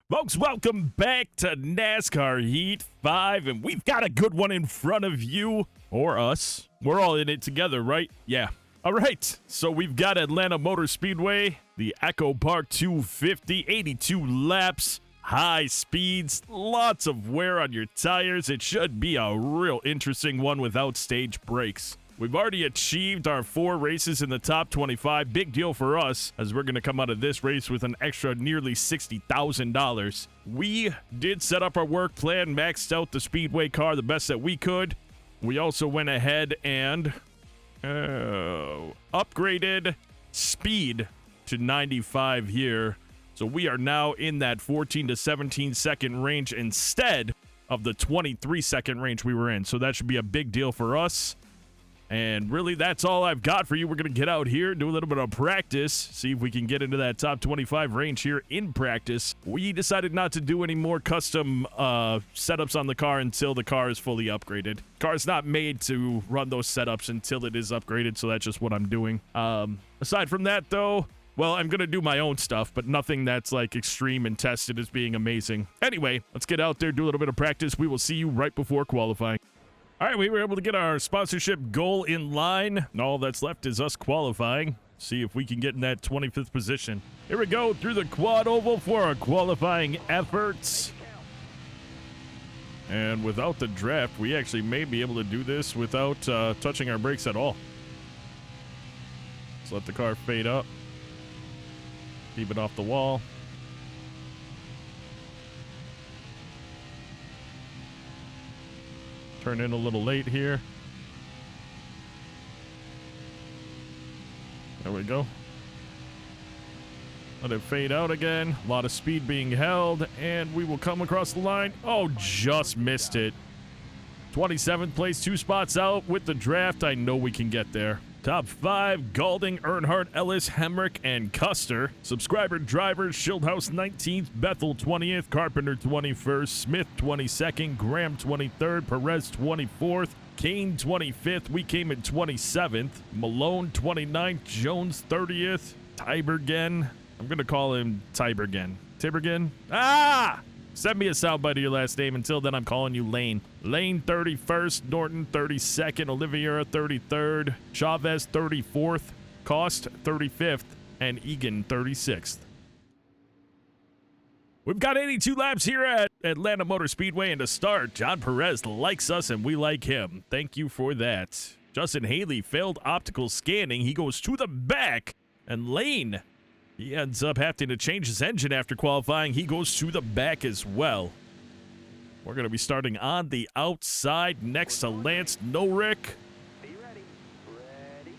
Folks, welcome back to NASCAR Heat 5, and we've got a good one in front of you, or us. We're all in it together, right? Yeah. All right, so we've got Atlanta Motor Speedway, the Echo Park 250, 82 laps, high speeds, lots of wear on your tires. It should be a real interesting one without stage breaks. We've already achieved our 4 races in the top 25. Big deal for us, as we're going to come out of this race with an extra nearly $60,000. We did set up our work plan, maxed out the Speedway car the best that we could. We also went ahead and upgraded speed to 95 here. So we are now in that 14 to 17 second range instead of the 23 second range we were in. So that should be a big deal for us. And really, that's all I've got for you. We're going to get out here, do a little bit of practice, see if we can get into that top 25 range here in practice. We decided not to do any more custom setups on the car until the car is fully upgraded. Car's not made to run those setups until it is upgraded, so that's just what I'm doing. Aside from that, though, well, I'm going to do my own stuff, but nothing that's like extreme and tested as being amazing. Anyway, let's get out there, do a little bit of practice. We will see you right before qualifying. All right, we were able to get our sponsorship goal in line. All that's left is us qualifying. See if we can get in that 25th position. Here we go through the quad oval for our qualifying efforts. And without the draft, we actually may be able to do this without touching our brakes at all. Let's let the car fade up. Keep it off the wall. Turn in a little late here. There we go. Let it fade out again. A lot of speed being held, and we will come across the line. Oh, just missed it. 27th place, 2 spots out with the draft. I know we can get there. Top 5, Galding, Earnhardt, Ellis, Hemrick, and Custer. Subscriber drivers, Schildhouse 19th, Bethel 20th, Carpenter 21st, Smith 22nd, Graham 23rd, Perez 24th, Kane 25th, we came in 27th, Malone 29th, Jones 30th, Tibergen. I'm going to call him Tibergen. Tibergen? Ah! Send me a soundbite of your last name. Until then, I'm calling you Lane. Lane 31st, Norton 32nd, Oliveira 33rd, Chavez 34th, Cost 35th, and Egan 36th. We've got 82 laps here at Atlanta Motor Speedway, and to start, John Perez likes us and we like him. Thank you for that. Justin Haley failed optical scanning. He goes to the back, and Lane, he ends up having to change his engine after qualifying. He goes to the back as well. We're going to be starting on the outside next to Lance Norrick. Be ready. Ready.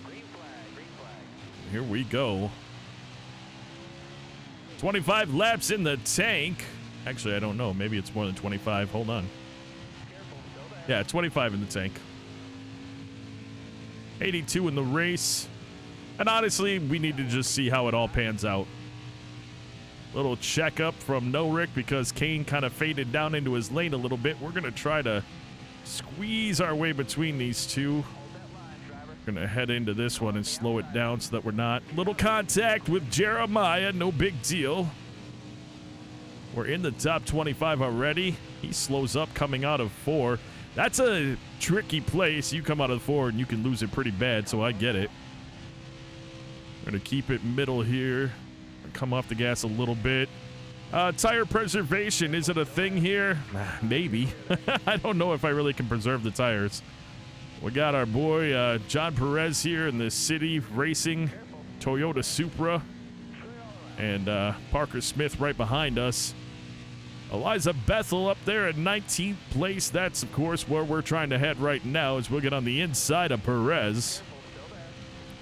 Green flag. Green flag. Here we go. 25 laps in the tank. Actually, I don't know. Maybe it's more than 25. Hold on. Careful. Go back. Yeah, 25 in the tank. 82 in the race. And honestly, we need to just see how it all pans out. Little checkup from Norrick because Kane kind of faded down into his lane a little bit. We're going to try to squeeze our way between these two. Hold that line, driver. We're going to head into this one and slow it down so that we're not. Little contact with Jeremiah. No big deal. We're in the top 25 already. He slows up coming out of 4. That's a tricky place. You come out of 4 and you can lose it pretty bad, so I get it. We're going to keep it middle here. Come off the gas a little bit. Tire preservation, is it a thing here? Maybe. I don't know if I really can preserve the tires. We got our boy John Perez here in the city racing Toyota Supra. And Parker Smith right behind us. Eliza Bethel up there at 19th place. That's, of course, where we're trying to head right now as we'll get on the inside of Perez.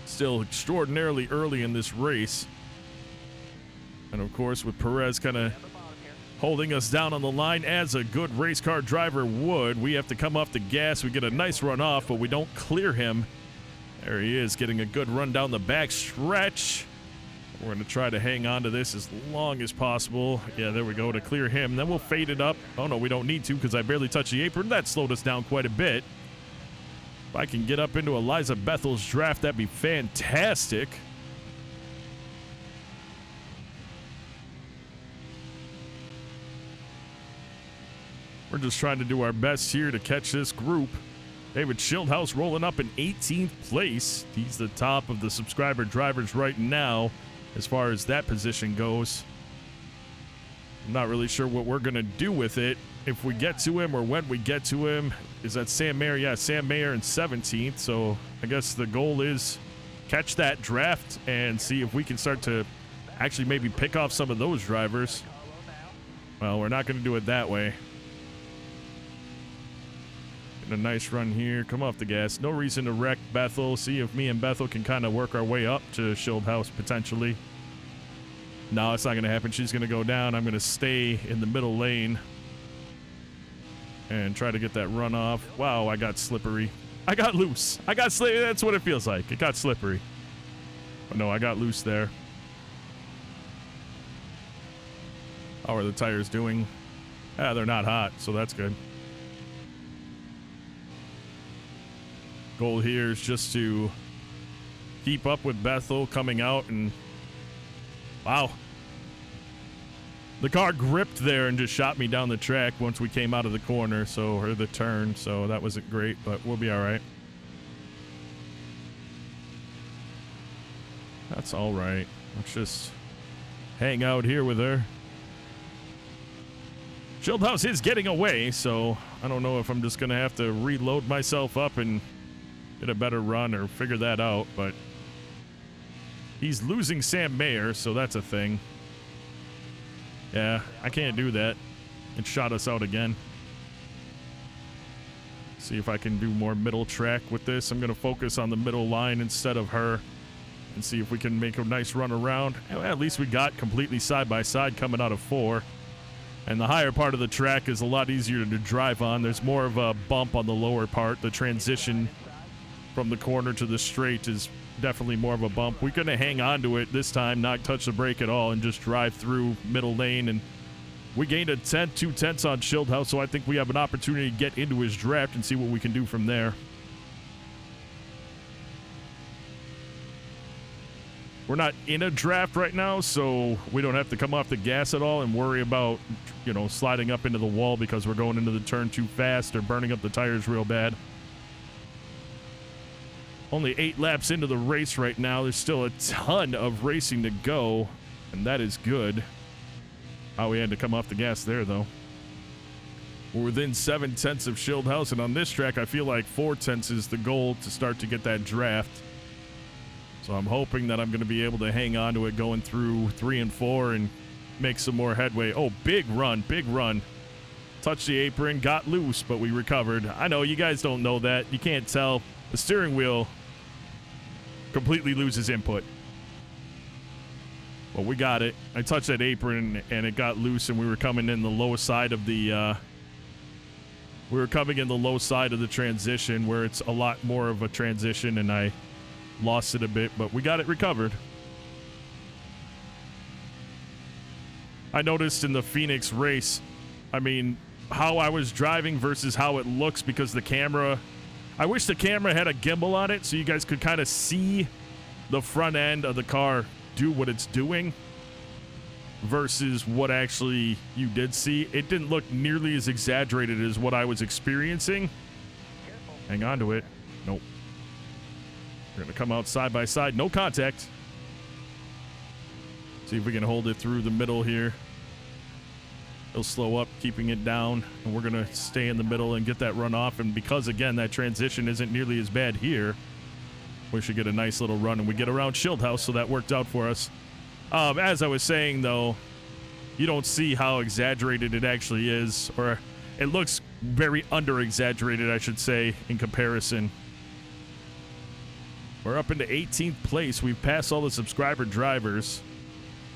Still extraordinarily early in this race. And of course, with Perez kind of holding us down on the line as a good race car driver would, we have to come off the gas. We get a nice run off, but we don't clear him. There he is, getting a good run down the back stretch. We're going to try to hang on to this as long as possible. Yeah, there we go, to clear him. Then we'll fade it up. Oh, no, we don't need to because I barely touched the apron. That slowed us down quite a bit. If I can get up into Eliza Bethel's draft, that'd be fantastic. We're just trying to do our best here to catch this group. David Schildhouse rolling up in 18th place. He's the top of the subscriber drivers right now as far as that position goes. I'm not really sure what we're going to do with it if we get to him or when we get to him. Is that Sam Mayer? Yeah, Sam Mayer in 17th. So I guess the goal is catch that draft and see if we can start to actually maybe pick off some of those drivers. Well, we're not going to do it that way. Getting a nice run here. Come off the gas. No reason to wreck Bethel. See if me and Bethel can kind of work our way up to Schildhouse potentially. No, it's not going to happen. She's going to go down. I'm going to stay in the middle lane and try to get that run off. Wow, I got slippery. I got loose. I got slippery. That's what it feels like. It got slippery. But no, I got loose there. How are the tires doing? Ah, they're not hot, so that's good. Goal here is just to keep up with Bethel coming out and wow. The car gripped there and just shot me down the track once we came out of the corner, or the turn, so that wasn't great, but we'll be all right. That's all right. Let's just hang out here with her. Schildhouse is getting away, so I don't know if I'm just going to have to reload myself up and get a better run or figure that out, but he's losing Sam Mayer, so that's a thing. Yeah, I can't do that. It shot us out again. See if I can do more middle track with this. I'm going to focus on the middle line instead of her and see if we can make a nice run around. At least we got completely side by side coming out of 4. And the higher part of the track is a lot easier to drive on. There's more of a bump on the lower part. The transition from the corner to the straight is definitely more of a bump. We're going to hang on to it this time, not touch the brake at all, and just drive through middle lane. And we gained a 2/10 on Schildhouse, so I think we have an opportunity to get into his draft and see what we can do from there. We're not in a draft right now, so we don't have to come off the gas at all and worry about, sliding up into the wall because we're going into the turn too fast or burning up the tires real bad. Only 8 laps into the race right now. There's still a ton of racing to go, and that is good. Oh, we had to come off the gas there, though. We're within 7/10 of Schildhouse, and on this track, I feel like 4/10 is the goal to start to get that draft. So I'm hoping that I'm going to be able to hang on to it going through 3 and 4 and make some more headway. Oh, big run, big run. Touched the apron, got loose, but we recovered. I know you guys don't know that. You can't tell. The steering wheel completely loses input. Well, we got it. I touched that apron and it got loose, and we were coming in the low side of the transition where it's a lot more of a transition, and I lost it a bit, but we got it recovered. I noticed in the Phoenix race, how I was driving versus how it looks, because the camera, I wish the camera had a gimbal on it so you guys could kind of see the front end of the car do what it's doing versus what actually you did see. It didn't look nearly as exaggerated as what I was experiencing. Hang on to it. Nope. We're going to come out side by side. No contact. See if we can hold it through the middle here. He'll slow up, keeping it down, and we're going to stay in the middle and get that run off. And because, again, that transition isn't nearly as bad here, we should get a nice little run, and we get around Schildhouse, so that worked out for us. As I was saying, though, you don't see how exaggerated it actually is, or it looks very under-exaggerated, I should say, in comparison. We're up into 18th place. We've passed all the subscriber drivers.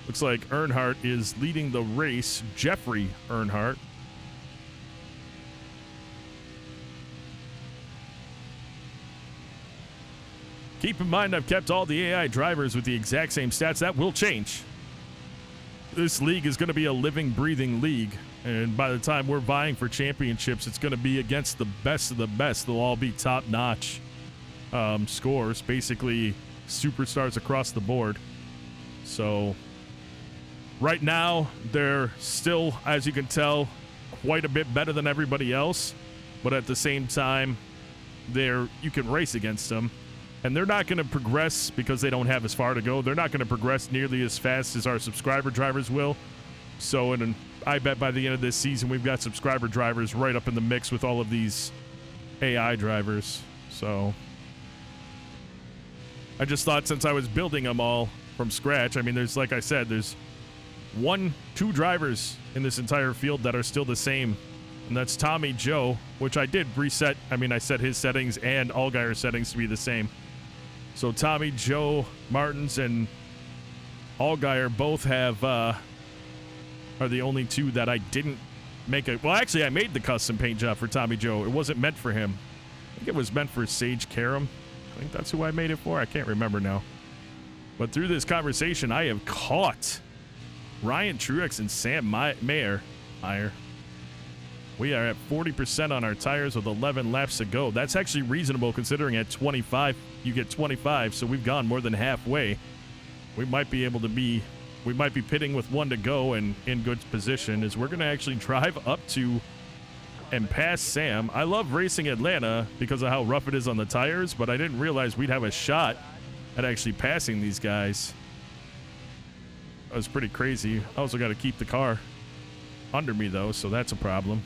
Looks like Earnhardt is leading the race. Jeffrey Earnhardt. Keep in mind, I've kept all the AI drivers with the exact same stats. That will change. This league is going to be a living, breathing league. And by the time we're vying for championships, it's going to be against the best of the best. They'll all be top-notch scores, basically superstars across the board. So right now, they're still, as you can tell, quite a bit better than everybody else, but at the same time, you can race against them, and they're not going to progress because they don't have as far to go. They're not going to progress nearly as fast as our subscriber drivers will. So, I bet by the end of this season, we've got subscriber drivers right up in the mix with all of these AI drivers. So, I just thought since I was building them all from scratch, I mean, there's, like I said, there's 2 drivers in this entire field that are still the same, and that's Tommy Joe, which I did reset. I mean, I set his settings and Allgaier's settings to be the same. So Tommy Joe Martins and Allgaier both have are the only 2 that I didn't make well, actually, I made the custom paint job for Tommy Joe. It wasn't meant for him. I think it was meant for Sage Karam. I think that's who I made it for. I can't remember now. But through this conversation, I have caught Ryan Truex and Sam Meyer. We are at 40% on our tires with 11 laps to go. That's actually reasonable considering at 25, you get 25, so we've gone more than halfway. We might be pitting with 1 to go and in good position, as we're going to actually drive up to and pass Sam. I love racing Atlanta because of how rough it is on the tires, but I didn't realize we'd have a shot at actually passing these guys. That was pretty crazy. I also got to keep the car under me, though, so that's a problem.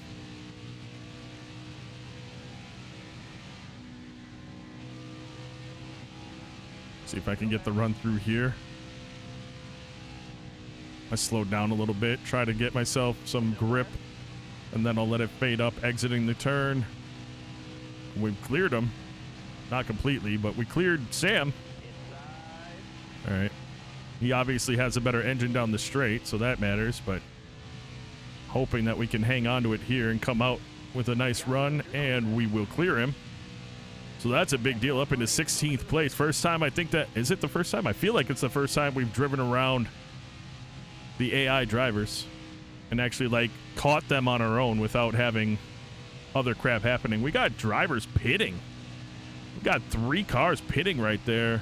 See if I can get the run through here. I slowed down a little bit, try to get myself some grip, and then I'll let it fade up, exiting the turn. We've cleared him. Not completely, but we cleared Sam. All right. He obviously has a better engine down the straight, so that matters, but hoping that we can hang on to it here and come out with a nice run, and we will clear him. So that's a big deal, up into 16th place. First time, I think that, is it the first time? I feel like it's the first time we've driven around the AI drivers and actually, like, caught them on our own without having other crap happening. We got drivers pitting. We've got 3 cars pitting right there.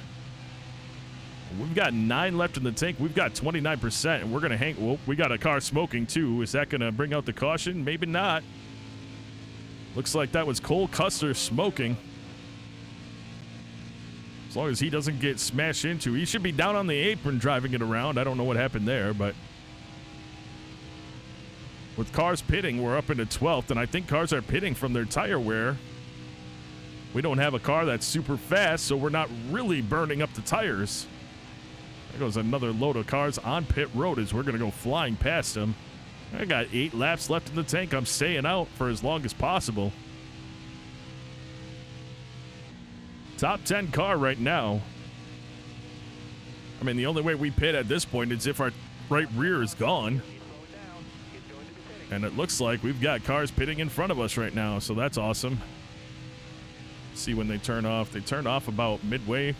We've got 9 left in the tank. We've got 29%, and we're going to hang. Well, we got a car smoking, too. Is that going to bring out the caution? Maybe not. Looks like that was Cole Custer smoking. As long as he doesn't get smashed into. He should be down on the apron driving it around. I don't know what happened there, but with cars pitting, we're up into 12th, and I think cars are pitting from their tire wear. We don't have a car that's super fast, so we're not really burning up the tires. There goes another load of cars on pit road as we're going to go flying past them. I got 8 laps left in the tank. I'm staying out for as long as possible. Top 10 car right now. I mean, the only way we pit at this point is if our right rear is gone. And it looks like we've got cars pitting in front of us right now, so that's awesome. See when they turn off. They turn off about midway,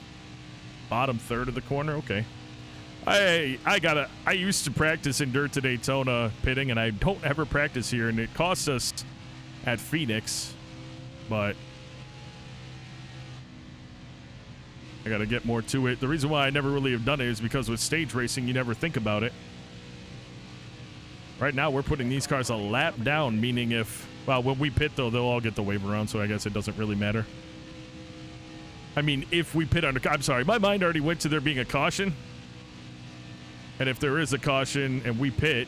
bottom third of the corner. Okay. I used to practice in Dirt to Daytona pitting, and I don't ever practice here, and it cost us at Phoenix, but I got to get more to it. The reason why I never really have done it is because with stage racing, you never think about it. Right now, we're putting these cars a lap down, meaning if, well, when we pit, though, they'll all get the wave around, so I guess it doesn't really matter. I mean, if we pit under, I'm sorry, my mind already went to there being a caution. And if there is a caution and we pit,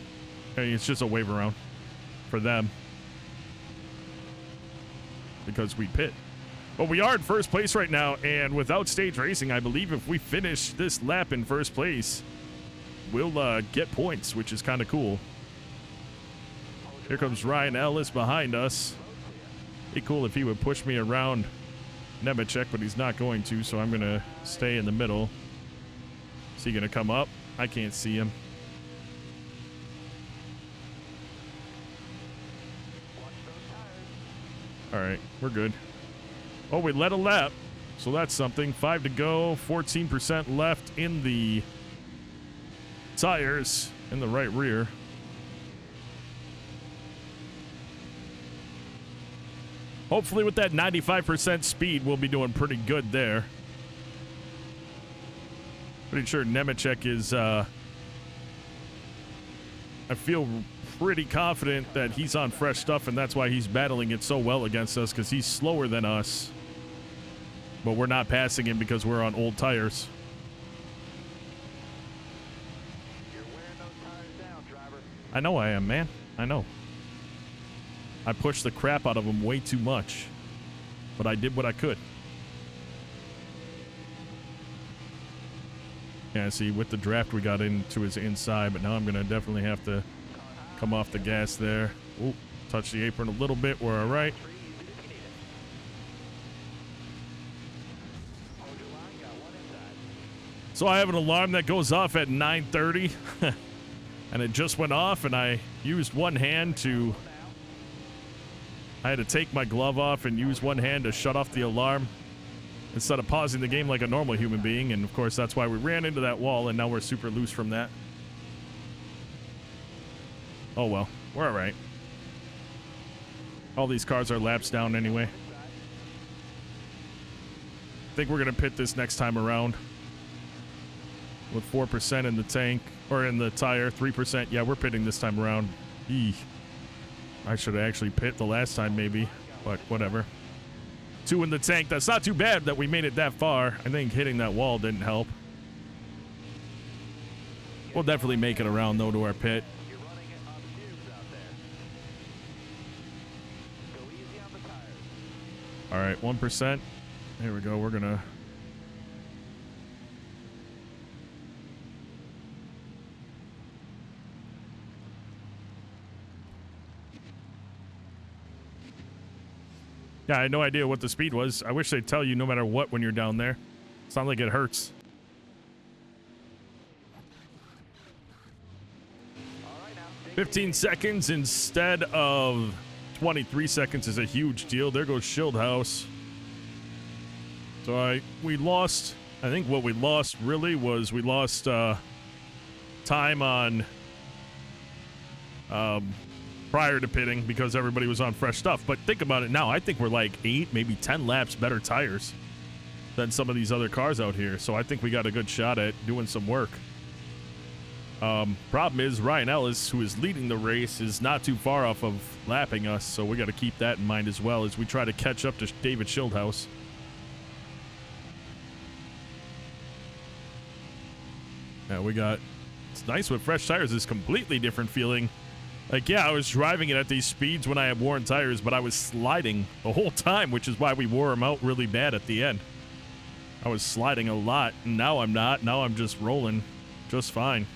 I mean, it's just a wave around for them. Because we pit. But we are in first place right now, and without stage racing, I believe if we finish this lap in first place, we'll get points, which is kind of cool. Here comes Ryan Ellis behind us. Be cool if he would push me around Nemechek, but he's not going to, so I'm going to stay in the middle. Is he going to come up? I can't see him. All right, we're good. Oh, we led a lap, so that's something. 5 to go, 14% left in the tires in the right rear. Hopefully with that 95% speed, we'll be doing pretty good there. Pretty sure Nemechek is, I feel pretty confident that he's on fresh stuff, and that's why he's battling it so well against us, because he's slower than us. But we're not passing him because we're on old tires. You're wearing those tires down, driver. I know I am, man. I know. I pushed the crap out of him way too much. But I did what I could. Yeah, see, with the draft we got into his inside, but now I'm going to definitely have to come off the gas there. Ooh, touch the apron a little bit. We're all right. So I have an alarm that goes off at 9:30, and it just went off, and I used one hand to... I had to take my glove off and use one hand to shut off the alarm instead of pausing the game like a normal human being, and of course that's why we ran into that wall, and now we're super loose from that. Oh well, we're all right. All these cars are laps down anyway. I think we're going to pit this next time around. With 4% in the tank, or in the tire, 3%. Yeah, we're pitting this time around. Eeh. I should have actually pit the last time maybe, but whatever. 2 in the tank. That's not too bad that we made it that far. I think hitting that wall didn't help. We'll definitely make it around though to our pit. You're running it on fumes out there. Go easy on the tires. All right, 1%. Here we go. We're gonna... Yeah, I had no idea what the speed was. I wish they'd tell you no matter what when you're down there. It's not like it hurts. All right, now. 15 seconds instead of 23 seconds is a huge deal. There goes Shieldhouse. So we lost. I think what we lost really was we lost time on prior to pitting because everybody was on fresh stuff. But think about it now. I think we're like 8, maybe 10 laps better tires than some of these other cars out here. So I think we got a good shot at doing some work. Problem is Ryan Ellis, who is leading the race, is not too far off of lapping us. So we got to keep that in mind as well as we try to catch up to David Shieldhouse. Yeah, we got... It's nice with fresh tires. It's completely different feeling. Like, yeah, I was driving it at these speeds when I had worn tires, but I was sliding the whole time, which is why we wore them out really bad at the end. I was sliding a lot, and now I'm not. Now I'm just rolling just fine.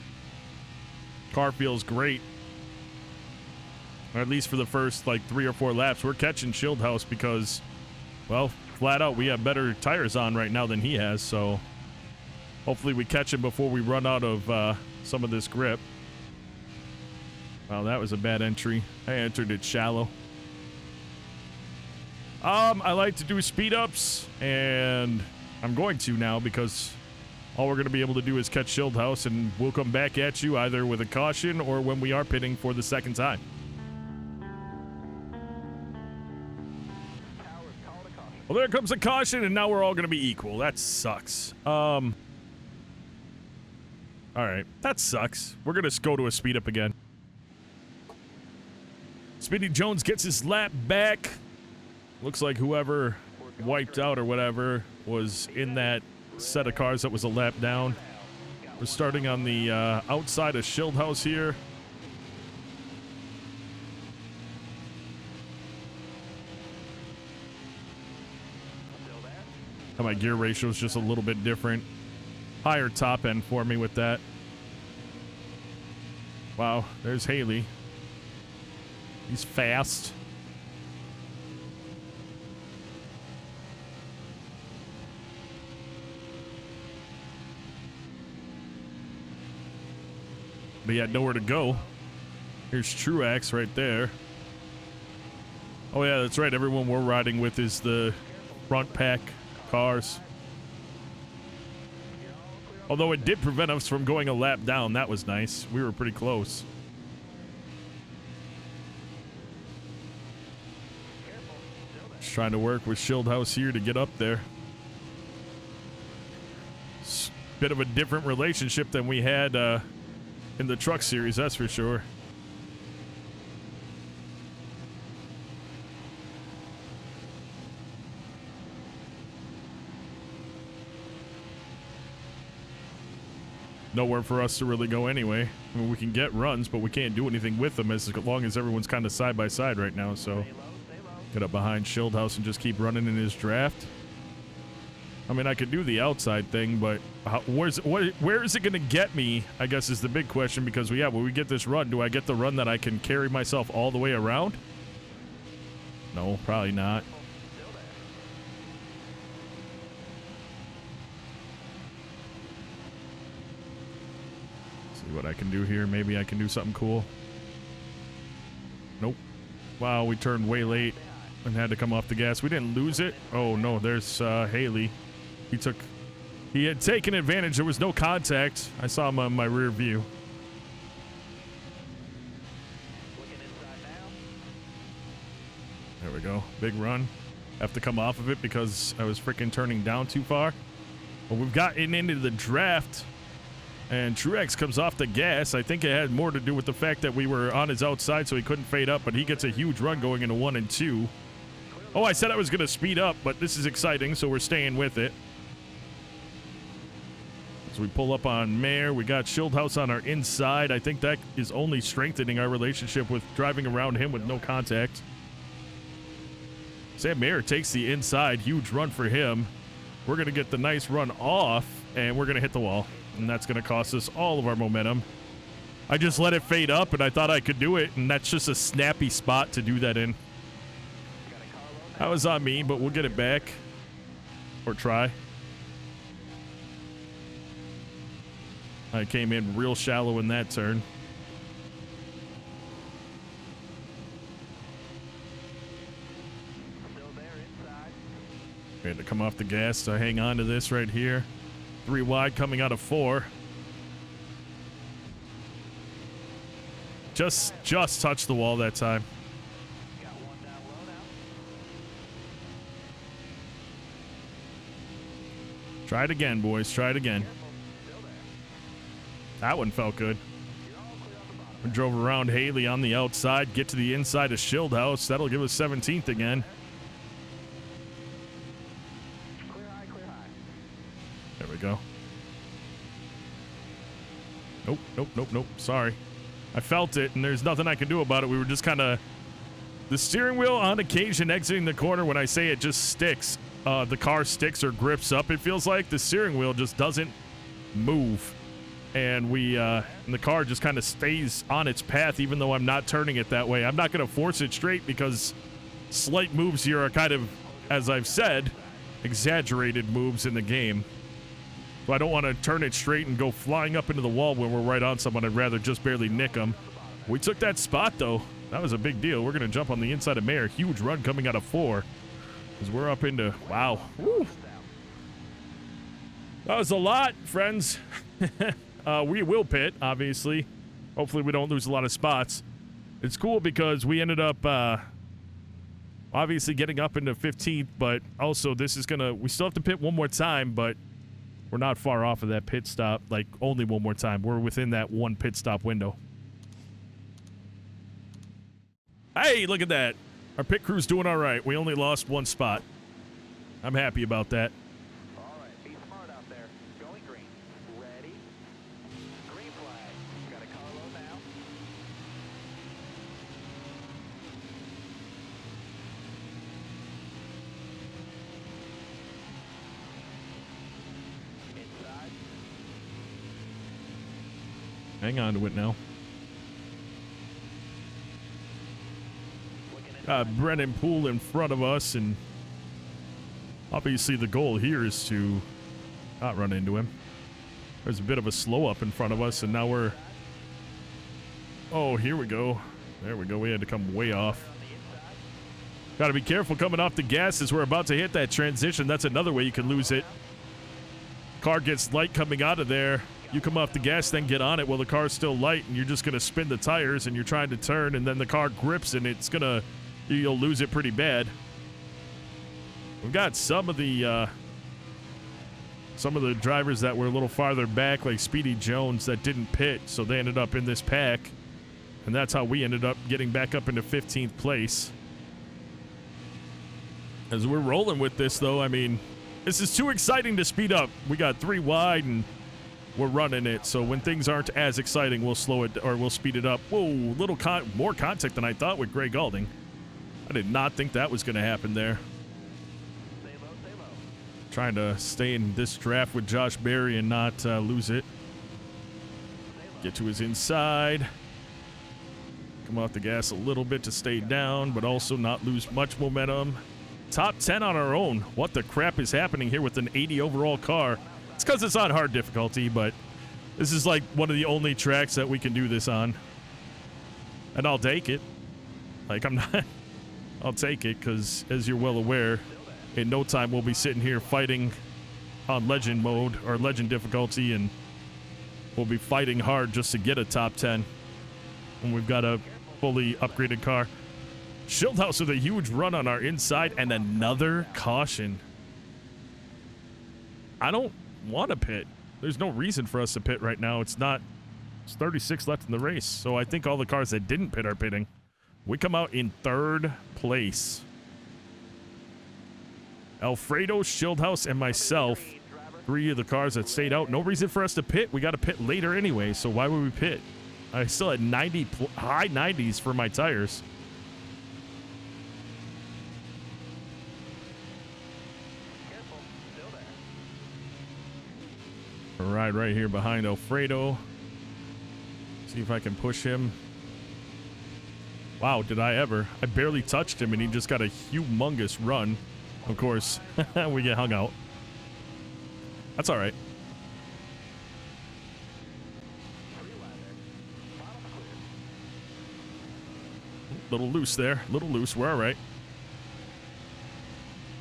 Car feels great. Or at least for the first, like, 3 or 4 laps. We're catching Shieldhouse because, well, flat out, we have better tires on right now than he has, so hopefully we catch him before we run out of some of this grip. Well, that was a bad entry. I entered it shallow. I like to do speed ups, and I'm going to now because all we're going to be able to do is catch Shieldhouse, and we'll come back at you either with a caution or when we are pitting for the second time. Well, there comes a caution, and now we're all going to be equal. That sucks. All right, that sucks. We're going to go to a speed up again. Speedy Jones gets his lap back. Looks like whoever wiped out or whatever was in that set of cars that was a lap down. We're starting on the outside of Shieldhouse here. My gear ratio is just a little bit different. Higher top end for me with that. Wow, there's Haley. He's fast. But he had nowhere to go. Here's Truax right there. Oh yeah, that's right. Everyone we're riding with is the front pack cars. Although it did prevent us from going a lap down. That was nice. We were pretty close. Just trying to work with Shieldhouse here to get up there. It's a bit of a different relationship than we had in the truck series, that's for sure. nowhere for us to really go anyway. I mean, we can get runs, but we can't do anything with them as long as everyone's kind of side by side right now. So get up behind Schildhouse and just keep running in his draft. I mean, I could do the outside thing, but where is it going to get me, I guess, is the big question. Because, when we get this run, do I get the run that I can carry myself all the way around? No, probably not. See what I can do here. Maybe I can do something cool. Nope. Wow, we turned way late and had to come off the gas. We didn't lose it. Oh, no, there's Haley. He had taken advantage. There was no contact. I saw him on my rear view. There we go. Big run. Have to come off of it because I was freaking turning down too far. But we've gotten into the draft, and Truex comes off the gas. I think it had more to do with the fact that we were on his outside, so he couldn't fade up, but he gets a huge run going into 1 and 2. Oh, I said I was going to speed up, but this is exciting, so we're staying with it. So we pull up on Mayer. We got Schildhouse on our inside. I think that is only strengthening our relationship with driving around him with no contact. Sam Mayer takes the inside. Huge run for him. We're going to get the nice run off, and we're going to hit the wall. And that's going to cost us all of our momentum. I just let it fade up, and I thought I could do it, and that's just a snappy spot to do that in. That was on me, but we'll get it back. Or try. I came in real shallow in that turn. We had to come off the gas to hang on to this right here. 3 wide coming out of 4. Just touched the wall that time. Try it again, boys. Try it again. That one felt good. We drove around Haley on the outside, get to the inside of Schildhouse. That'll give us 17th again. There we go. Nope. Sorry. I felt it, and there's nothing I can do about it. We were just kind of... The steering wheel on occasion exiting the corner, when I say it just sticks, the car sticks or grips up, it feels like the steering wheel just doesn't move. And the car just kind of stays on its path, even though I'm not turning it that way. I'm not going to force it straight because slight moves here are kind of, as I've said, exaggerated moves in the game. So I don't want to turn it straight and go flying up into the wall when we're right on someone. I'd rather just barely nick them. We took that spot, though. That was a big deal. We're going to jump on the inside of Mayer. Huge run coming out of 4. Because we're up into... Wow. Woo. That was a lot, friends. We will pit, obviously. Hopefully we don't lose a lot of spots. It's cool because we ended up obviously getting up into 15th, but also this is going to... We still have to pit one more time, but we're not far off of that pit stop. Like, only one more time. We're within that one pit stop window. Hey, look at that. Our pit crew's doing all right. We only lost 1 spot. I'm happy about that. All right, be smart out there. Going green. Ready? Green flag. Got a carload now. Inside. Hang on to it now. Brennan Poole in front of us, and obviously the goal here is to not run into him. There's a bit of a slow up in front of us, and now we're... Oh, here we go. There we go. We had to come way off. Got to be careful coming off the gas as we're about to hit that transition. That's another way you can lose it. Car gets light coming out of there. You come off the gas, then get on it while the car's still light, and you're just going to spin the tires, and you're trying to turn, and then the car grips, and it's going to... You'll lose it pretty bad. We've got some of the drivers that were a little farther back, like Speedy Jones, that didn't pit, so they ended up in this pack, and that's how we ended up getting back up into 15th place. As we're rolling with this, though, I mean, this is too exciting to speed up. We got 3 wide, and we're running it. So when things aren't as exciting, we'll slow it or we'll speed it up. Whoa, more contact than I thought with Gray Galding. I did not think that was going to happen there. Stay low, stay low. Trying to stay in this draft with Josh Berry and not lose it. Get to his inside. Come off the gas a little bit to stay down, but also not lose much momentum. Top 10 on our own. What the crap is happening here with an 80 overall car? It's because it's on hard difficulty, but this is like one of the only tracks that we can do this on. And I'll take it. Like, I'm not... I'll take it because, as you're well aware, in no time we'll be sitting here fighting on legend mode or legend difficulty, and we'll be fighting hard just to get a top 10 when we've got a fully upgraded car. Schildhouse with a huge run on our inside and another caution. I don't want to pit. There's no reason for us to pit right now. It's 36 left in the race, so I think all the cars that didn't pit are pitting. We come out in third place. Alfredo, Schildhouse, and myself, 3 of the cars that stayed out. No reason for us to pit. We got to pit later anyway, so why would we pit? I still had high 90s for my tires. Careful, still there. Right here behind Alfredo. See if I can push him. Wow, did I ever? I barely touched him, and he just got a humongous run. Of course, we get hung out. That's all right. Little loose there. Little loose. We're all right.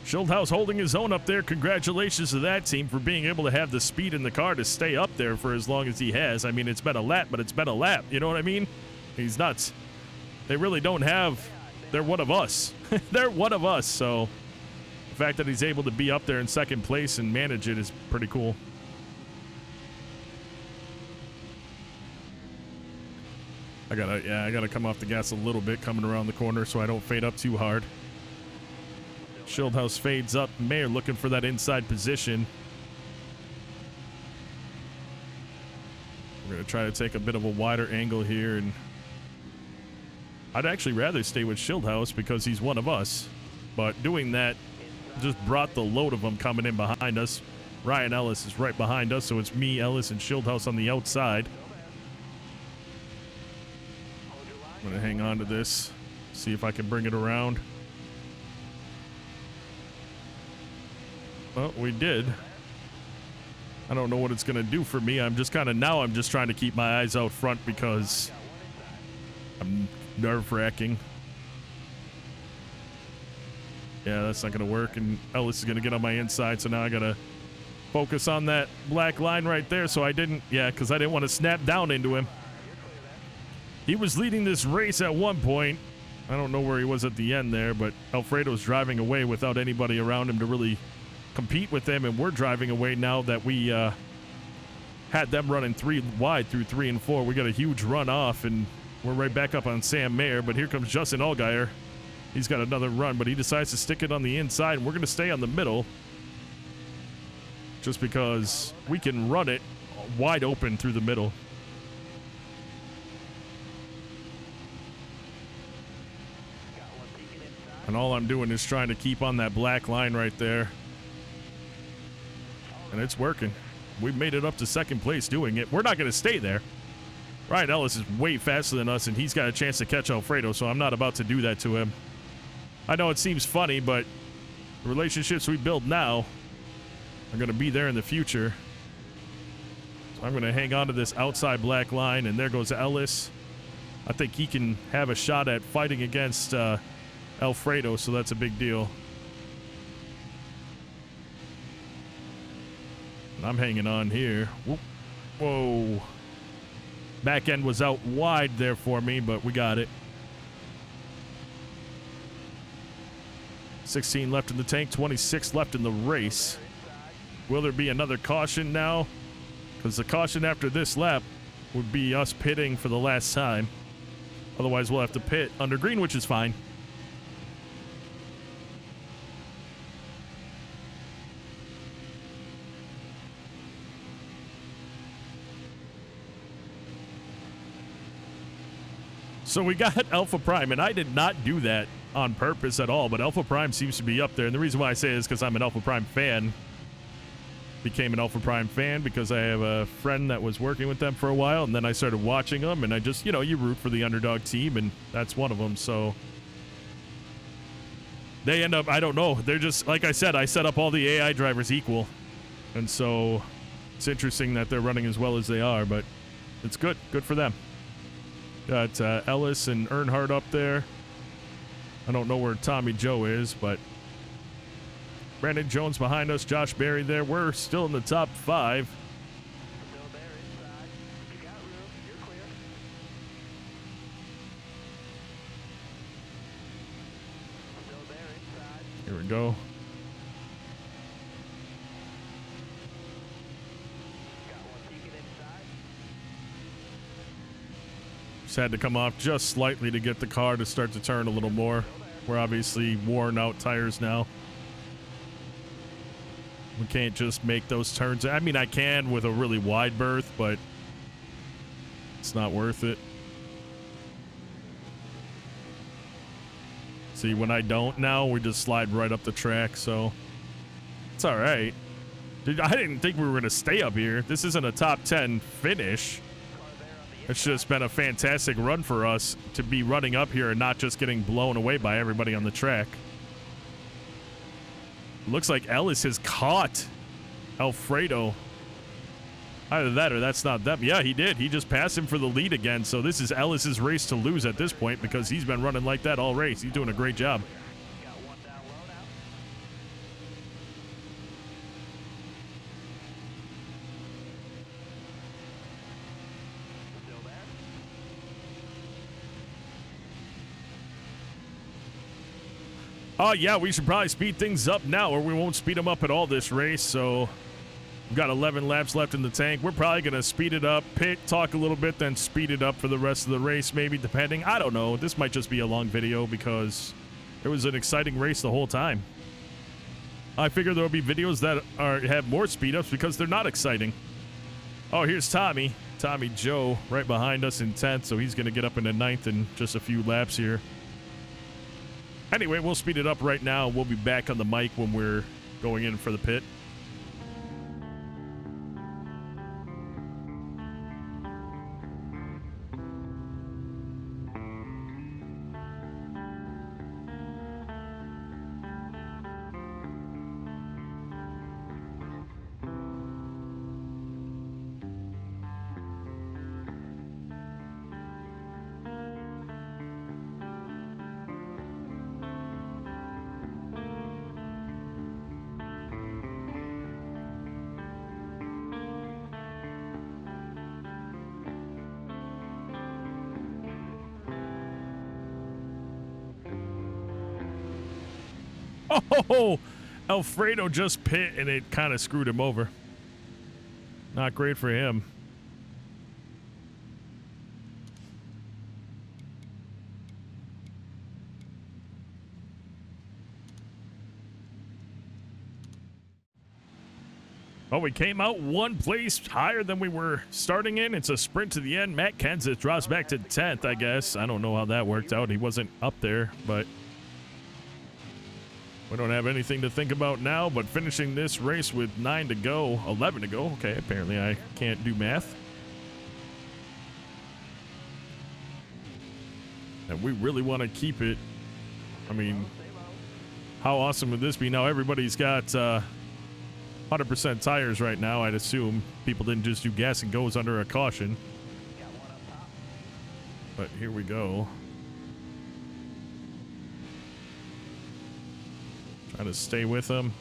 Schildhouse holding his own up there. Congratulations to that team for being able to have the speed in the car to stay up there for as long as he has. I mean, it's been a lap, but it's been a lap. You know what I mean? He's nuts. They really don't have... They're one of us. They're one of us, so... The fact that he's able to be up there in second place and manage it is pretty cool. I gotta come off the gas a little bit coming around the corner so I don't fade up too hard. Schildhouse fades up. Mayer looking for that inside position. We're gonna try to take a bit of a wider angle here, and I'd actually rather stay with Schildhouse because he's one of us. But doing that just brought the load of them coming in behind us. Ryan Ellis is right behind us, so it's me, Ellis, and Schildhouse on the outside. I'm going to hang on to this, see if I can bring it around. Well, we did. I don't know what it's going to do for me. I'm just trying to keep my eyes out front because I'm nerve-wracking. Yeah, that's not going to work, and Ellis is going to get on my inside, so now I got to focus on that black line right there, so I didn't, because I didn't want to snap down into him. He was leading this race at one point. I don't know where he was at the end there, but Alfredo's driving away without anybody around him to really compete with him, and we're driving away now that we had them running 3 wide through 3 and 4. We got a huge run off, and we're right back up on Sam Mayer, but here comes Justin Allgaier. He's got another run, but he decides to stick it on the inside, and we're going to stay on the middle just because we can run it wide open through the middle. And all I'm doing is trying to keep on that black line right there. And it's working. We've made it up to second place doing it. We're not going to stay there. Ryan Ellis is way faster than us, and he's got a chance to catch Alfredo, so I'm not about to do that to him. I know it seems funny, but the relationships we build now are going to be there in the future. So I'm going to hang on to this outside black line, and there goes Ellis. I think he can have a shot at fighting against Alfredo, so that's a big deal. And I'm hanging on here. Whoop. Whoa. Back end was out wide there for me, but we got it. 16 left in the tank, 26 left in the race. Will there be another caution now? Because the caution after this lap would be us pitting for the last time. Otherwise, we'll have to pit under green, which is fine. So we got Alpha Prime, and I did not do that on purpose at all, but Alpha Prime seems to be up there. And the reason why I say it is because I'm an Alpha Prime fan. Became an Alpha Prime fan because I have a friend that was working with them for a while, and then I started watching them, and I just, you know, you root for the underdog team, and that's one of them. So they end up, I don't know, they're just, like I said, I set up all the AI drivers equal, and so it's interesting that they're running as well as they are, but it's good for them. Got Ellis and Earnhardt up there. I don't know where Tommy Joe is, but Brandon Jones behind us, Josh Berry there. We're still in the top 5. Still there inside. You got room. You're clear. Still there inside. Here we go. Got one peeking inside. Just had to come off just slightly to get the car to start to turn a little more. We're obviously worn out tires now. We can't just make those turns. I mean, I can with a really wide berth, but it's not worth it. See, when I don't now, we just slide right up the track, so it's all right. Dude, I didn't think we were going to stay up here. This isn't a top 10 finish. It's just been a fantastic run for us to be running up here and not just getting blown away by everybody on the track. Looks like Ellis has caught Alfredo. Either that or that's not them. Yeah, he did. He just passed him for the lead again. So this is Ellis's race to lose at this point because he's been running like that all race. He's doing a great job. Got one down low now. Still there. Oh, yeah, we should probably speed things up now or we won't speed them up at all this race. So we've got 11 laps left in the tank. We're probably going to speed it up, pit, talk a little bit, then speed it up for the rest of the race, maybe, depending. I don't know. This might just be a long video because it was an exciting race the whole time. I figure there'll be videos that have more speed ups because they're not exciting. Oh, here's Tommy. Tommy Joe right behind us in 10th, so he's going to get up into 9th in just a few laps here. Anyway, we'll speed it up right now. We'll be back on the mic when we're going in for the pit. Oh, Alfredo just pit and it kind of screwed him over. Not great for him. Oh, we came out one place higher than we were starting in. It's a sprint to the end. Matt Kenseth drops back to 10th, I guess. I don't know how that worked out. He wasn't up there, but we don't have anything to think about now, but finishing this race with 11 to go. Okay, apparently I can't do math. And we really want to keep it. I mean, how awesome would this be? Now everybody's got 100% tires right now, I'd assume. People didn't just do gas and goes under a caution. But here we go. Trying to stay with them.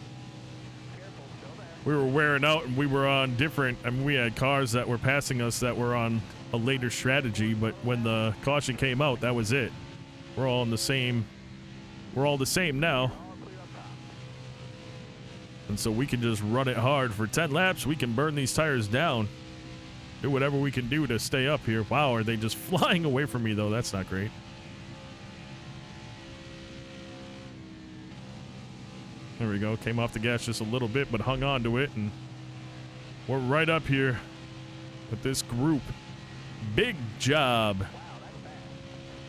We were wearing out and we were on different, I mean, we had cars that were passing us that were on a later strategy, but when the caution came out, that was it. We're all in the same, we're all the same now. And so we can just run it hard for 10 laps. We can burn these tires down. Do whatever we can do to stay up here. Wow, are they just flying away from me though? That's not great. There we go. Came off the gas just a little bit, but hung on to it. And we're right up here with this group. Big job.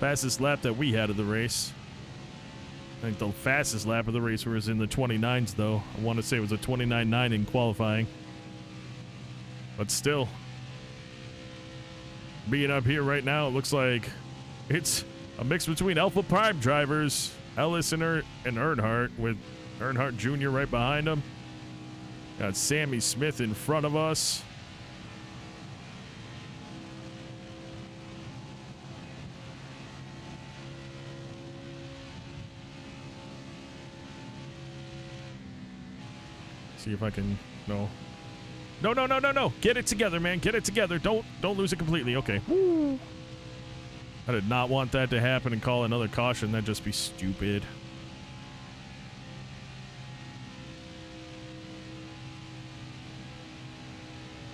Fastest lap that we had of the race. I think the fastest lap of the race was in the 29s, though. I want to say it was a 29.9 in qualifying. But still, being up here right now, it looks like it's a mix between Alpha Prime drivers, Ellis and Earnhardt, with Earnhardt Jr. right behind him. Got Sammy Smith in front of us. See if I can. No. No. Get it together, man. Get it together. Don't lose it completely. Okay. Woo. I did not want that to happen and call another caution. That'd just be stupid.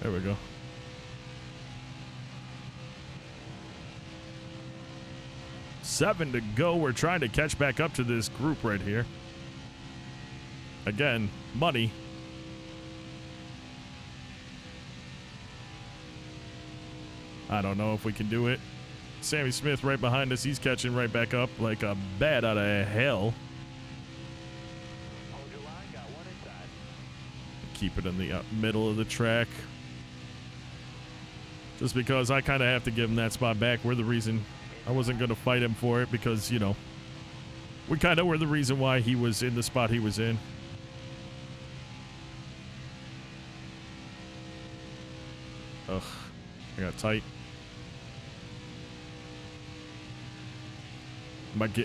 There we go. Seven to go. We're trying to catch back up to this group right here. Again, money. I don't know if we can do it. Sammy Smith right behind us. He's catching right back up like a bat out of hell. Hold your line, got one inside. Keep it in the middle of the track. Just because I kind of have to give him that spot back. We're the reason. I wasn't going to fight him for it because, you know, we kind of were the reason why he was in the spot he was in. Ugh, I got tight.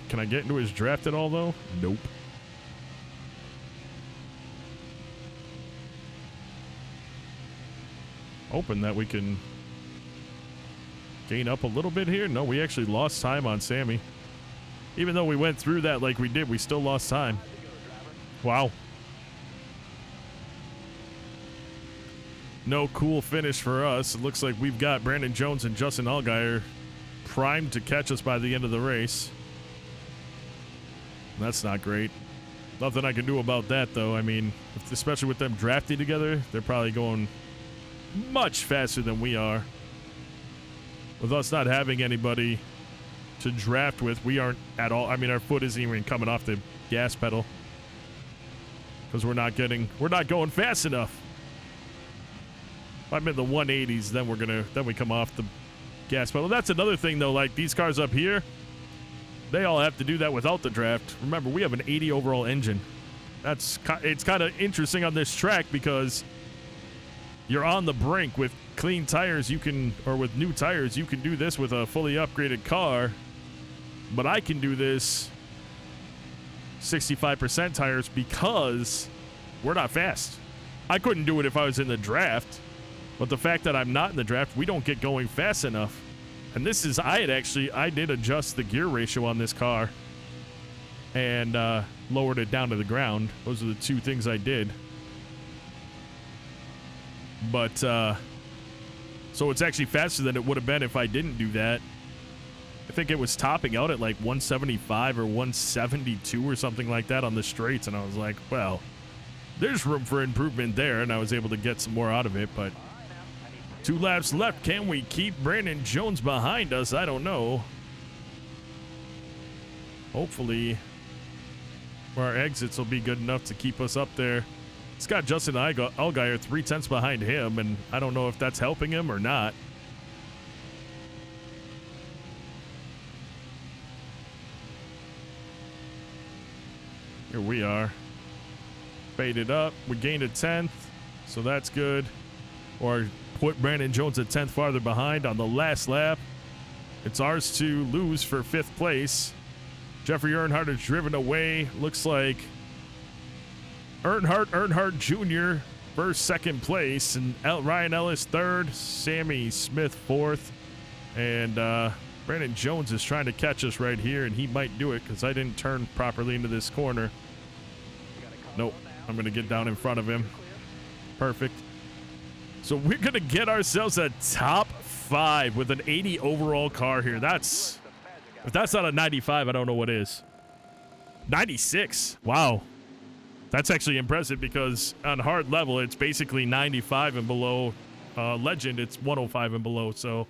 Can I get into his draft at all, though? Nope. Hoping that we can gain up a little bit here. No, we actually lost time on Sammy. Even though we went through that like we did, we still lost time. Wow. No cool finish for us. It looks like we've got Brandon Jones and Justin Allgaier primed to catch us by the end of the race. That's not great. Nothing I can do about that, though. I mean, especially with them drafting together, they're probably going much faster than we are. With us not having anybody to draft with, we aren't at all. I mean, our foot isn't even coming off the gas pedal because we're not going fast enough. If I'm in the 180s, then we come off the gas pedal. That's another thing, though. Like these cars up here, they all have to do that without the draft. Remember, we have an 80 overall engine. It's kind of interesting on this track because you're on the brink with clean tires. With new tires, you can do this with a fully upgraded car. But I can do this 65% tires because we're not fast. I couldn't do it if I was in the draft. But the fact that I'm not in the draft, we don't get going fast enough. And this is, I did adjust the gear ratio on this car and lowered it down to the ground. Those are the two things I did. But, so it's actually faster than it would have been if I didn't do that. I think it was topping out at like 175 or 172 or something like that on the straights. And I was like, well, there's room for improvement there. And I was able to get some more out of it, but 2 laps left. Can we keep Brandon Jones behind us? I don't know. Hopefully our exits will be good enough to keep us up there. It's got Justin Allgaier 3/10 behind him, and I don't know if that's helping him or not. Here we are. Faded up. We gained a 10th, so that's good. Or put Brandon Jones a 10th farther behind on the last lap. It's ours to lose for 5th place. Jeffrey Earnhardt is driven away. Looks like Earnhardt Jr. first, 2nd place, and Ryan Ellis 3rd, Sammy Smith 4th, and Brandon Jones is trying to catch us right here, and he might do it because I didn't turn properly into this corner. Nope, I'm going to get down in front of him. Perfect. So we're going to get ourselves a top 5 with an 80 overall car here. If that's not a 95, I don't know what is. 96. Wow. That's actually impressive because on hard level, it's basically 95 and below. Legend, it's 105 and below. So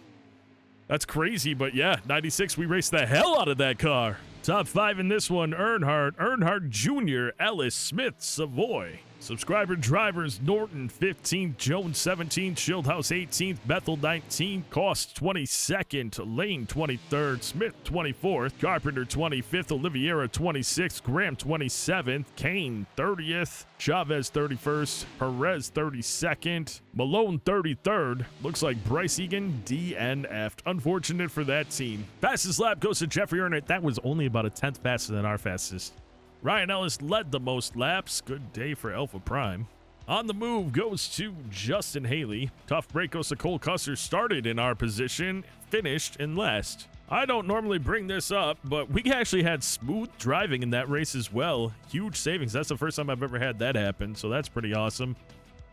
That's crazy, but yeah, 96, we raced the hell out of that car. Top 5 in this one, Earnhardt Jr., Ellis, Smith, Savoy. Subscriber drivers, Norton 15th, Jones 17th, Shieldhouse 18th, Bethel 19th, Cost 22nd, Lane 23rd, Smith 24th, Carpenter 25th, Oliveira 26th, Graham 27th, Kane 30th, Chavez 31st, Perez 32nd, Malone 33rd. Looks like Bryce Egan DNF'd. Unfortunate for that team. Fastest lap goes to Jeffrey Earnhardt. That was only about a 10th faster than our fastest. Ryan Ellis led the most laps. Good day for Alpha Prime. On the move goes to Justin Haley. Tough break goes to Cole Custer. Started in our position, finished in last. I don't normally bring this up, but we actually had smooth driving in that race as well. Huge savings. That's the first time I've ever had that happen, so that's pretty awesome.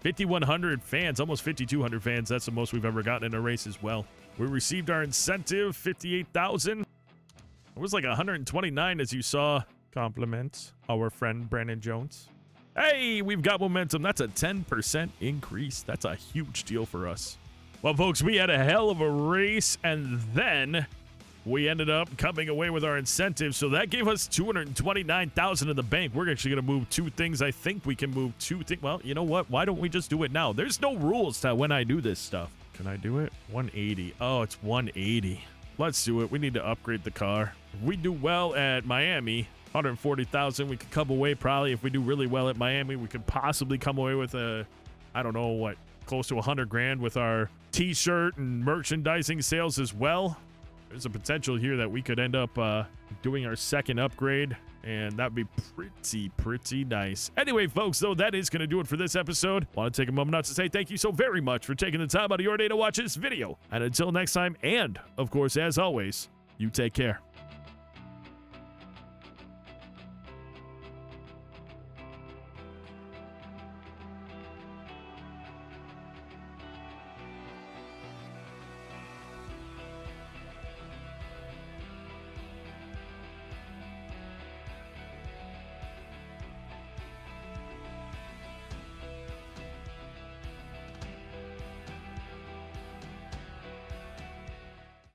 5,100 fans, almost 5,200 fans. That's the most we've ever gotten in a race as well. We received our incentive, 58,000. It was like 129 as you saw. Compliments our friend Brandon Jones. Hey, we've got momentum. That's a 10% increase. That's a huge deal for us. Well, folks, we had a hell of a race, and then we ended up coming away with our incentive. So that gave us $229,000 in the bank. We're actually going to move 2 things. I think we can move 2 things. Well, you know what? Why don't we just do it now? There's no rules to when I do this stuff. Can I do it? 180. Oh, it's 180. Let's do it. We need to upgrade the car. If we do well at Miami, 140,000. We could come away probably if we do really well at Miami. We could possibly come away with I don't know what, close to 100 grand with our t-shirt and merchandising sales as well. There's a potential here that we could end up doing our second upgrade, and that'd be pretty nice. Anyway, folks, though, that is going to do it for this episode. Want to take a moment out to say thank you so very much for taking the time out of your day to watch this video. And until next time, and of course, as always, you take care.